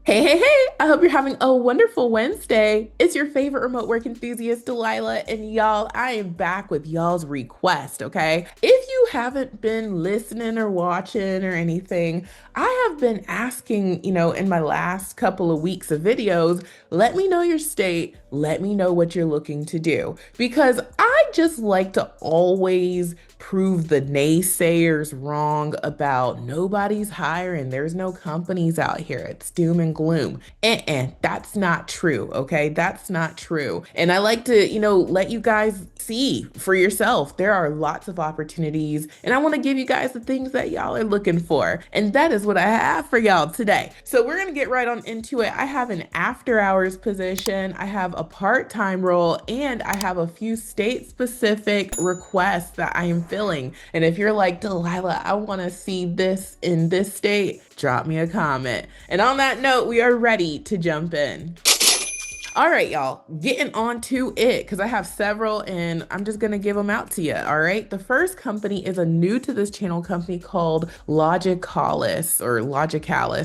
Hey, hey, hey! I hope you're having a wonderful Wednesday. It's your favorite remote work enthusiast, Delilah, and y'all, I am back with y'all's request, okay? If you haven't been listening or watching or anything, I have been asking, in my last couple of weeks of videos, let me know your state, let me know what you're looking to do, because I just like to always prove the naysayers wrong about nobody's hiring. There's no companies out here. It's doom and gloom. That's not true. Okay. That's not true. And I like to, let you guys see for yourself. There are lots of opportunities, and I want to give you guys the things that y'all are looking for. And that is what I have for y'all today. So we're going to get right on into it. I have an after hours position, I have a part-time role, and I have a few state specific requests that I am filling. And if you're like, Delilah, I want to see this in this state, drop me a comment. And on that note, we are ready to jump in. All right, y'all, getting on to it because I have several and I'm just going to give them out to you. All right. The first company is a new to this channel company called Logicalis,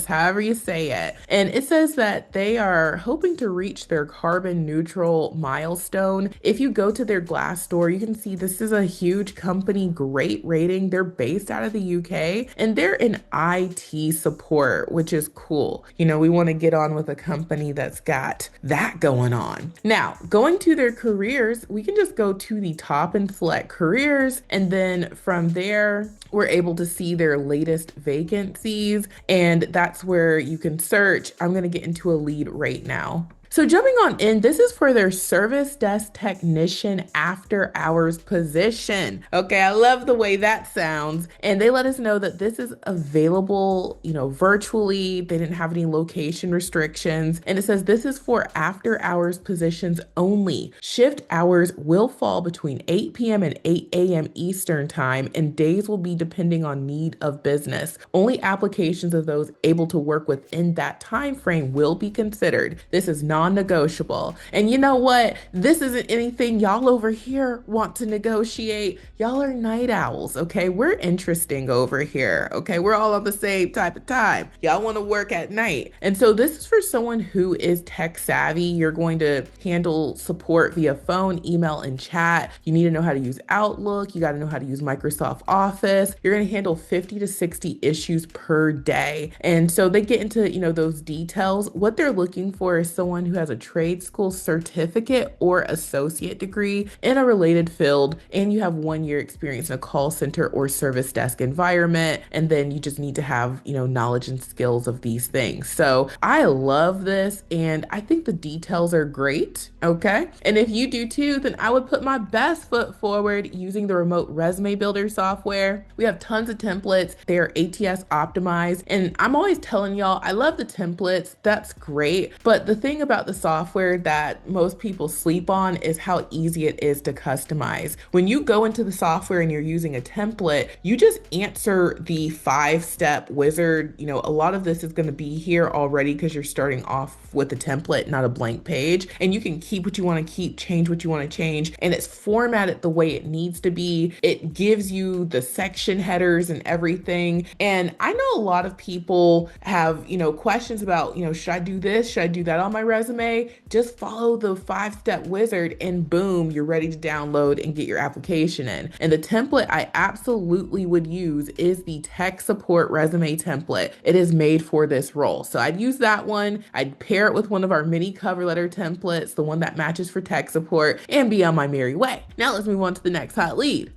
however you say it. And it says that they are hoping to reach their carbon neutral milestone. If you go to their Glassdoor, you can see this is a huge company, great rating. They're based out of the UK and they're in IT support, which is cool. We want to get on with a company that's got that going on. Now, going to their careers, we can just go to the top and select careers. And then from there, we're able to see their latest vacancies. And that's where you can search. I'm going to get into a lead right now. So jumping on in, this is for their service desk technician after hours position. Okay, I love the way that sounds. And they let us know that this is available, virtually. They didn't have any location restrictions. And it says this is for after hours positions only. Shift hours will fall between 8 p.m. and 8 a.m. Eastern time, and days will be depending on need of business. Only applications of those able to work within that time frame will be considered. This is non-negotiable. And you know what? This isn't anything y'all over here want to negotiate. Y'all are night owls, okay? We're interesting over here, okay? We're all on the same type of time. Y'all want to work at night. And so this is for someone who is tech savvy. You're going to handle support via phone, email, and chat. You need to know how to use Outlook. You got to know how to use Microsoft Office. You're going to handle 50 to 60 issues per day. And so they get into, those details. What they're looking for is someone who has a trade school certificate or associate degree in a related field, and you have 1 year experience in a call center or service desk environment. And then you just need to have, knowledge and skills of these things. So I love this, and I think the details are great. Okay. And if you do too, then I would put my best foot forward using the remote resume builder software. We have tons of templates. They are ATS optimized. And I'm always telling y'all, I love the templates. That's great. But the thing about the software that most people sleep on is how easy it is to customize. When you go into the software and you're using a template, you just answer the 5-step wizard. A lot of this is going to be here already because you're starting off with a template, not a blank page. And you can keep what you want to keep, change what you want to change, and it's formatted the way it needs to be. It gives you the section headers and everything. And I know a lot of people have, questions about, should I do this? Should I do that on my resume? Just follow the 5-step wizard and boom, you're ready to download and get your application in. And the template I absolutely would use is the tech support resume template. It is made for this role. So I'd use that one. I'd pair it with one of our mini cover letter templates, the one that matches for tech support, and be on my merry way. Now let's move on to the next hot lead.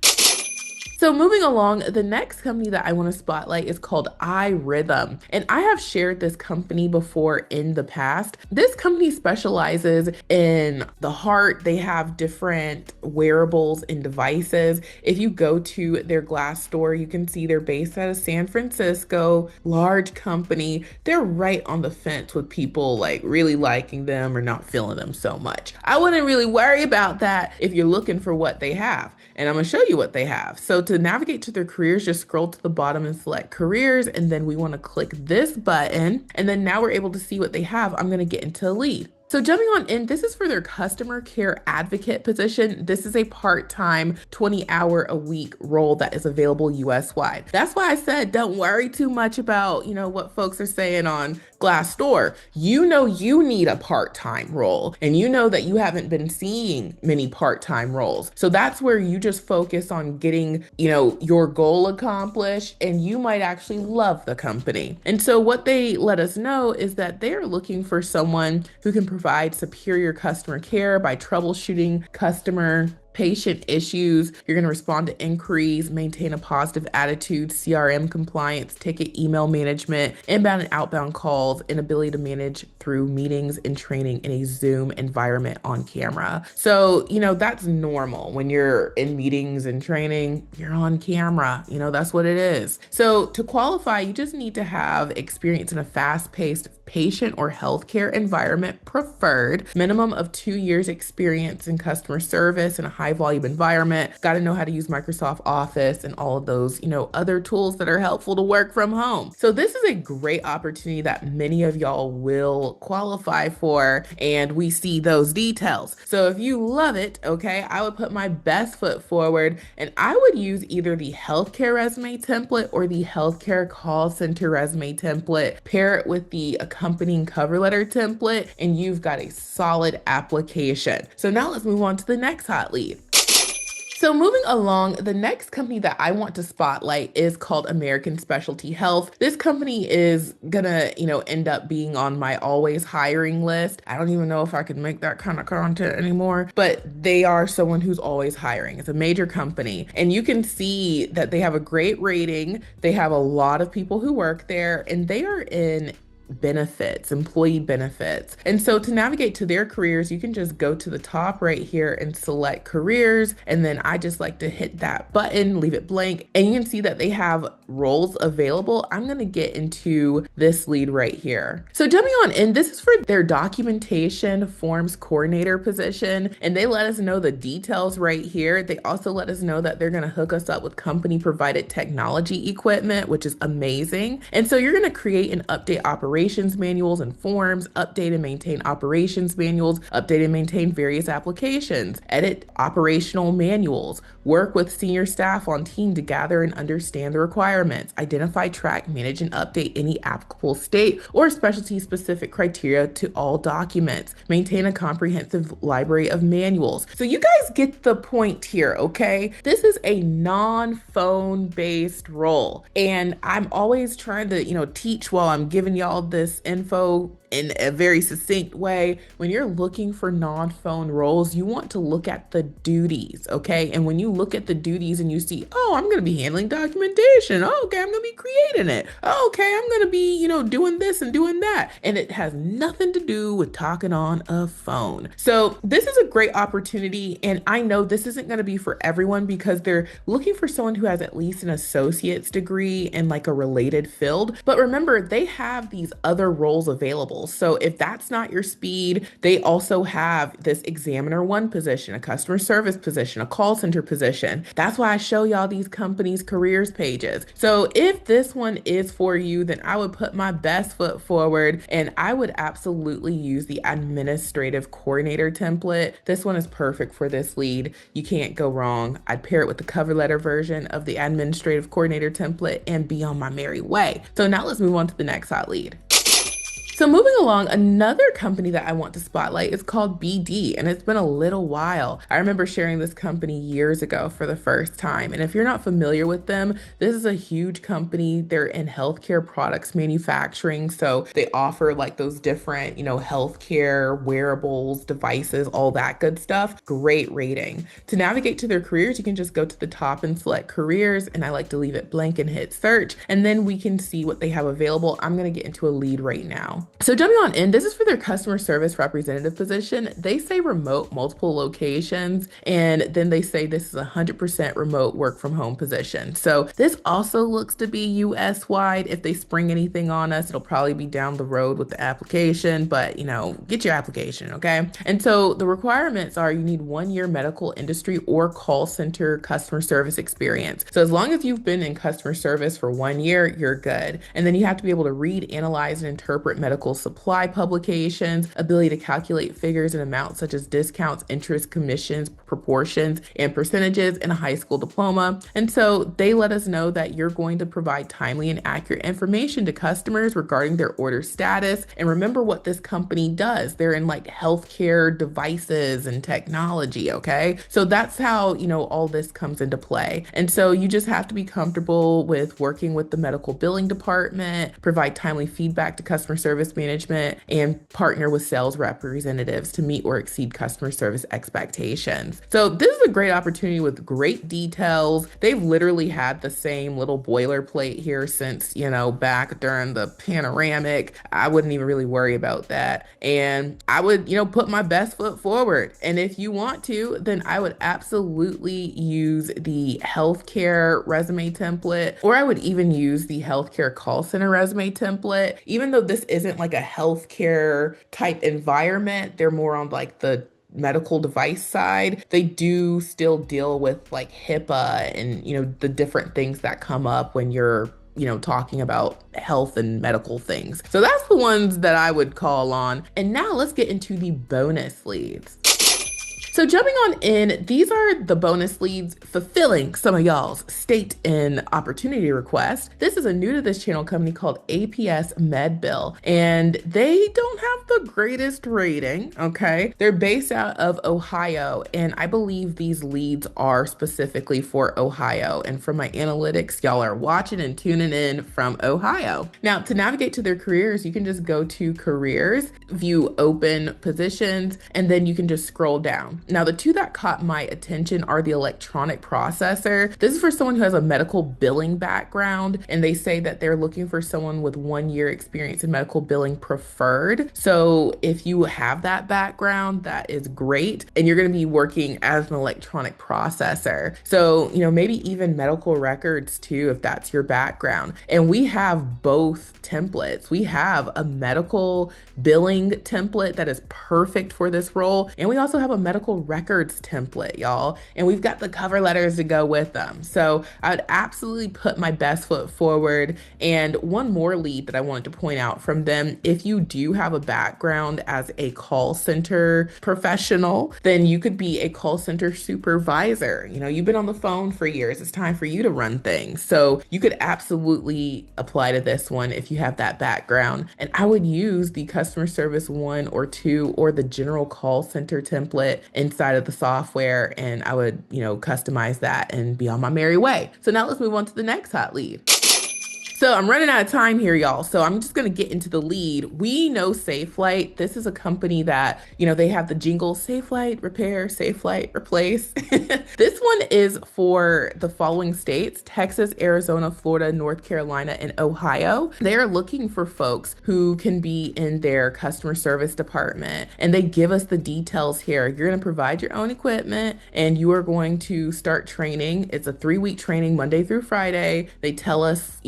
So moving along, the next company that I want to spotlight is called iRhythm. And I have shared this company before in the past. This company specializes in the heart. They have different wearables and devices. If you go to their Glassdoor, you can see they're based out of San Francisco, large company. They're right on the fence with people like really liking them or not feeling them so much. I wouldn't really worry about that if you're looking for what they have. And I'm going to show you what they have. So to navigate to their careers, just scroll to the bottom and select careers. And then we want to click this button. And then now we're able to see what they have. I'm going to get into a lead. So jumping on in, this is for their customer care advocate position. This is a part-time 20-hour a week role that is available US wide. That's why I said don't worry too much about, what folks are saying on Glassdoor. You know you need a part-time role and you know that you haven't been seeing many part-time roles. So that's where you just focus on getting, your goal accomplished and you might actually love the company. And so what they let us know is that they're looking for someone who can provide superior customer care by troubleshooting customer patient issues. You're going to respond to inquiries, maintain a positive attitude, CRM compliance, ticket email management, inbound and outbound calls, and ability to manage through meetings and training in a Zoom environment on camera. So, that's normal. When you're in meetings and training, you're on camera. That's what it is. So to qualify, you just need to have experience in a fast-paced patient or healthcare environment preferred, minimum of 2 years experience in customer service in a high volume environment, got to know how to use Microsoft Office and all of those, other tools that are helpful to work from home. So this is a great opportunity that many of y'all will qualify for, and we see those details. So if you love it, okay, I would put my best foot forward and I would use either the healthcare resume template or the healthcare call center resume template, pair it with the accompanying cover letter template, and you've got a solid application. So now let's move on to the next hot lead. So moving along, the next company that I want to spotlight is called American Specialty Health. This company is gonna, end up being on my always hiring list. I don't even know if I can make that kind of content anymore, but they are someone who's always hiring. It's a major company, and you can see that they have a great rating. They have a lot of people who work there, and they are in benefits, employee benefits. And so to navigate to their careers, you can just go to the top right here and select careers. And then I just like to hit that button, leave it blank. And you can see that they have roles available. I'm going to get into this lead right here. So jumping on in, this is for their documentation forms coordinator position. And they let us know the details right here. They also let us know that they're going to hook us up with company provided technology equipment, which is amazing. And so you're going to create and update operations manuals and forms, update and maintain operations manuals, update and maintain various applications, edit operational manuals, work with senior staff on team to gather and understand the requirements, identify, track, manage, and update any applicable state or specialty specific criteria to all documents, maintain a comprehensive library of manuals. So you guys get the point here, okay? This is a non-phone based role, and I'm always trying to, teach while I'm giving y'all this info in a very succinct way. When you're looking for non-phone roles, you want to look at the duties, okay? And when you look at the duties and you see, oh, I'm going to be handling documentation. Oh, okay, I'm going to be creating it. Oh, okay, I'm going to be, doing this and doing that. And it has nothing to do with talking on a phone. So this is a great opportunity. And I know this isn't going to be for everyone because they're looking for someone who has at least an associate's degree in like a related field. But remember, they have these other roles available. So if that's not your speed, they also have this examiner one position, a customer service position, a call center position. That's why I show y'all these companies' careers pages. So if this one is for you, then I would put my best foot forward and I would absolutely use the administrative coordinator template. This one is perfect for this lead. You can't go wrong. I'd pair it with the cover letter version of the administrative coordinator template and be on my merry way. So now let's move on to the next hot lead. So moving along, another company that I want to spotlight is called BD, and it's been a little while. I remember sharing this company years ago for the first time. And if you're not familiar with them, this is a huge company. They're in healthcare products manufacturing. So they offer like those different, healthcare wearables, devices, all that good stuff. Great rating. To navigate to their careers, you can just go to the top and select careers. And I like to leave it blank and hit search. And then we can see what they have available. I'm going to get into a lead right now. So jumping on in, this is for their customer service representative position. They say remote, multiple locations, and then they say this is 100% remote work from home position. So this also looks to be US wide. If they spring anything on us, it'll probably be down the road with the application, but get your application, okay? And so the requirements are you need 1 year medical industry or call center customer service experience. So as long as you've been in customer service for 1 year, you're good. And then you have to be able to read, analyze, and interpret medical medical supply publications, ability to calculate figures and amounts such as discounts, interest, commissions, proportions, and percentages in a high school diploma. And so they let us know that you're going to provide timely and accurate information to customers regarding their order status. And remember what this company does. They're in like healthcare devices and technology, okay? So that's how, all this comes into play. And so you just have to be comfortable with working with the medical billing department, provide timely feedback to customer service management, and partner with sales representatives to meet or exceed customer service expectations. So this is a great opportunity with great details. They've literally had the same little boilerplate here since, back during the panoramic. I wouldn't even really worry about that. And I would, put my best foot forward. And if you want to, then I would absolutely use the healthcare resume template, or I would even use the healthcare call center resume template. Even though this isn't like a healthcare type environment, they're more on like the medical device side. They do still deal with like HIPAA and, the different things that come up when you're talking about health and medical things. So that's the ones that I would call on. And now let's get into the bonus leads. So jumping on in, these are the bonus leads fulfilling some of y'all's state and opportunity requests. This is a new to this channel company called APS MedBill, and they don't have the greatest rating, okay? They're based out of Ohio, and I believe these leads are specifically for Ohio. And from my analytics, y'all are watching and tuning in from Ohio. Now, to navigate to their careers, you can just go to careers, view open positions, and then you can just scroll down. Now, the two that caught my attention are the electronic processor. This is for someone who has a medical billing background, and they say that they're looking for someone with 1 year experience in medical billing preferred. So if you have that background, that is great. And you're going to be working as an electronic processor. So, maybe even medical records too, if that's your background. And we have both templates. We have a medical billing template that is perfect for this role. And we also have a medical records template, y'all. And we've got the cover letters to go with them. So I would absolutely put my best foot forward. And one more lead that I wanted to point out from them, if you do have a background as a call center professional, then you could be a call center supervisor. You've been on the phone for years. It's time for you to run things. So you could absolutely apply to this one if you have that background. And I would use the customer service 1 or 2 or the general call center template inside of the software, and I would, customize that and be on my merry way. So now let's move on to the next hot lead. So I'm running out of time here, y'all. So I'm just going to get into the lead. We know Safelite. This is a company that, they have the jingle Safelite repair, Safelite replace. This one is for the following states: Texas, Arizona, Florida, North Carolina, and Ohio. They're looking for folks who can be in their customer service department. And they give us the details here. You're going to provide your own equipment and you are going to start training. It's a 3-week training, Monday through Friday. They tell us,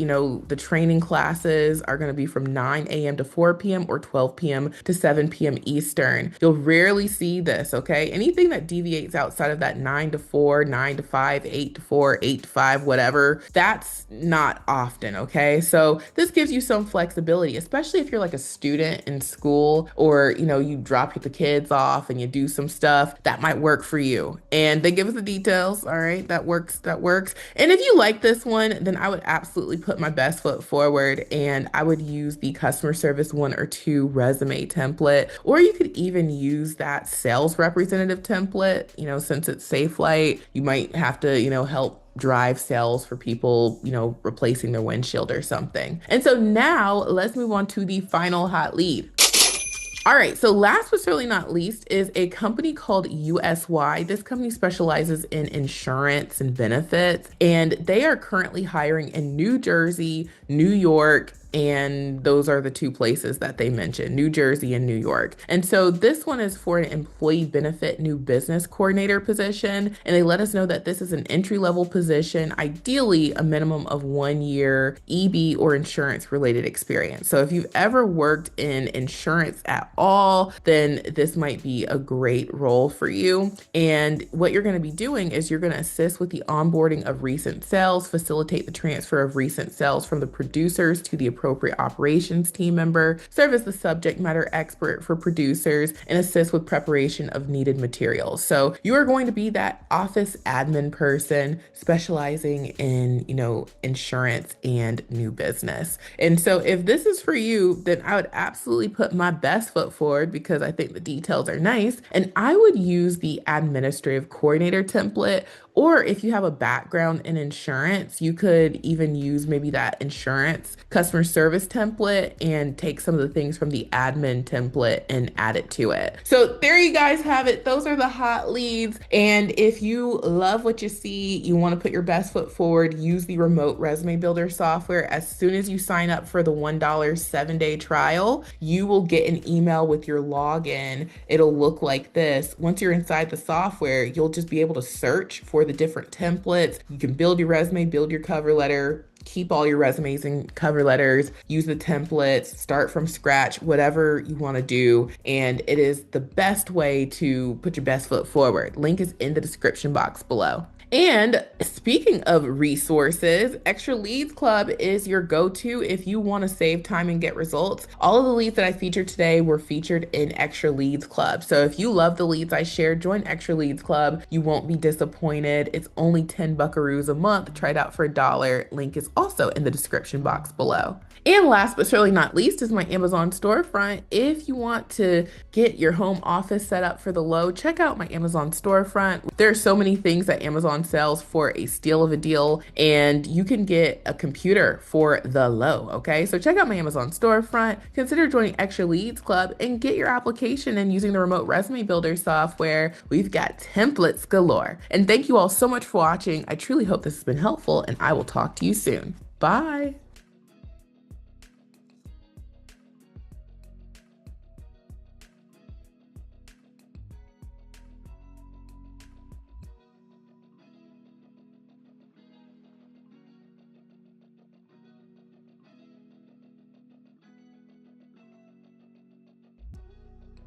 the training classes are going to be from 9 a.m. to 4 p.m. or 12 p.m. to 7 p.m. Eastern. You'll rarely see this, okay? Anything that deviates outside of that 9 to 4, 9 to 5, 8 to 4, 8 to 5, whatever, that's not often, okay? So this gives you some flexibility, especially if you're like a student in school or, you drop the kids off and you do some stuff that might work for you. And they give us the details, all right? That works. And if you like this one, then I would absolutely put my best foot forward, and I would use the customer service 1 or 2 resume template, or you could even use that sales representative template. Since it's Safelite, you might have to, help drive sales for people, replacing their windshield or something. And so now let's move on to the final hot lead. All right, so last but certainly not least is a company called USY. This company specializes in insurance and benefits, and they are currently hiring in New Jersey, New York, and those are the 2 places that they mentioned, New Jersey and New York. And so this one is for an employee benefit new business coordinator position. And they let us know that this is an entry-level position, ideally a minimum of 1 year EB or insurance related experience. So if you've ever worked in insurance at all, then this might be a great role for you. And what you're going to be doing is you're going to assist with the onboarding of recent sales, facilitate the transfer of recent sales from the producers to the appropriate operations team member, serve as the subject matter expert for producers, and assist with preparation of needed materials. So you are going to be that office admin person specializing in, insurance and new business. And so if this is for you, then I would absolutely put my best foot forward because I think the details are nice. And I would use the administrative coordinator template. Or if you have a background in insurance, you could even use maybe that insurance customer service template and take some of the things from the admin template and add it to it. So there you guys have it. Those are the hot leads. And if you love what you see, you want to put your best foot forward, use the remote resume builder software. As soon as you sign up for the $1 7-day trial, you will get an email with your login. It'll look like this. Once you're inside the software, you'll just be able to search for the different templates. You can build your resume, build your cover letter, keep all your resumes and cover letters, use the templates, start from scratch, whatever you want to do. And it is the best way to put your best foot forward. Link is in the description box below. And speaking of resources, Extra Leads Club is your go-to if you want to save time and get results. All of the leads that I featured today were featured in Extra Leads Club. So if you love the leads I shared, join Extra Leads Club. You won't be disappointed. It's only 10 buckaroos a month. Try it out for $1. Link is also in the description box below. And last but certainly not least is my Amazon storefront. If you want to get your home office set up for the low, check out my Amazon storefront. There are so many things that Amazon sells for a steal of a deal, and you can get a computer for the low, okay? So check out my Amazon storefront, consider joining Extra Leads Club, and get your application and using the remote resume builder software. We've got templates galore. And thank you all so much for watching. I truly hope this has been helpful, and I will talk to you soon. Bye.